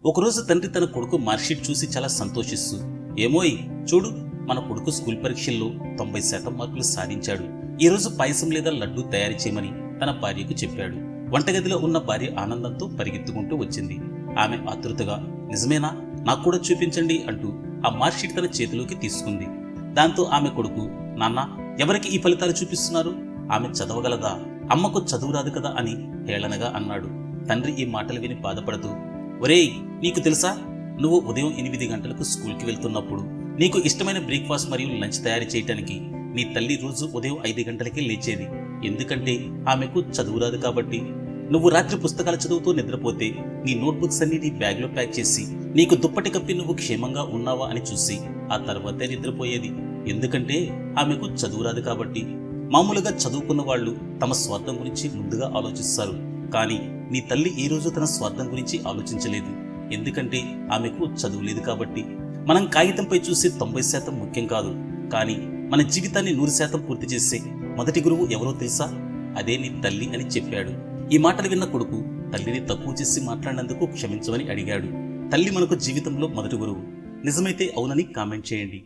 ఒకరోజు తండ్రి తన కొడుకు మార్క్షీట్ చూసి చాలా సంతోషిస్తూ, ఏమోయ్ చూడు, మన కొడుకు స్కూల్ పరీక్షల్లో 90% మార్కులు సాధించాడు. ఈ రోజు పాయసం లేదా లడ్డూ తయారు చేయమని తన భార్యకు చెప్పాడు. వంటగదిలో ఉన్న భార్య ఆనందంతో పరిగెత్తుకుంటూ వచ్చింది. ఆమె ఆతృతగా, నిజమేనా, నాకు కూడా చూపించండి అంటూ ఆ మార్క్షీట్ తన చేతిలోకి తీసుకుంది. దాంతో ఆమె కొడుకు, నాన్న, ఎవరికి ఈ ఫలితాలు చూపిస్తున్నారు? ఆమె చదవగలదా? అమ్మకు చదువు రాదు కదా అని హేళనగా అన్నాడు. తండ్రి ఈ మాటలు విని బాధపడుతూ, ఒరేయ్, నీకు తెలుసా, నువ్వు ఉదయం 8 గంటలకు స్కూల్కి వెళ్తున్నప్పుడు నీకు ఇష్టమైన బ్రేక్ఫాస్ట్ మరియు లంచ్ తయారు చేయటానికి నీ తల్లి రోజు ఉదయం 5 గంటలకే లేచేది. ఎందుకంటే ఆమెకు చదువు రాదు కాబట్టి. నువ్వు రాత్రి పుస్తకాలు చదువుతూ నిద్రపోతే నీ నోట్బుక్స్ అన్ని నీ బ్యాగ్లో ప్యాక్ చేసి నీకు దుప్పటి కప్పి నువ్వు క్షేమంగా ఉన్నావా అని చూసి ఆ తర్వాతే నిద్రపోయేది. ఎందుకంటే ఆమెకు చదువు రాదు కాబట్టి. మామూలుగా చదువుకున్న వాళ్ళు తమ స్వార్థం గురించి ముందుగా ఆలోచిస్తారు. కానీ నీ తల్లి ఏ రోజు తన స్వార్థం గురించి ఆలోచించలేదు. ఎందుకంటే ఆమెకు చదువు లేదు కాబట్టి. మనం కాగితంపై చూసే 90% ముఖ్యం కాదు, కానీ మన జీవితాన్ని 100% పూర్తి చేసే మొదటి గురువు ఎవరో తెలుసా? అదే నీ తల్లి అని చెప్పాడు. ఈ మాటలు విన్న కొడుకు తల్లిని తక్కువ చేసి మాట్లాడినందుకు క్షమించమని అడిగాడు. తల్లి మనకు జీవితంలో మొదటి గురువు. నిజమైతే అవునని కామెంట్ చేయండి.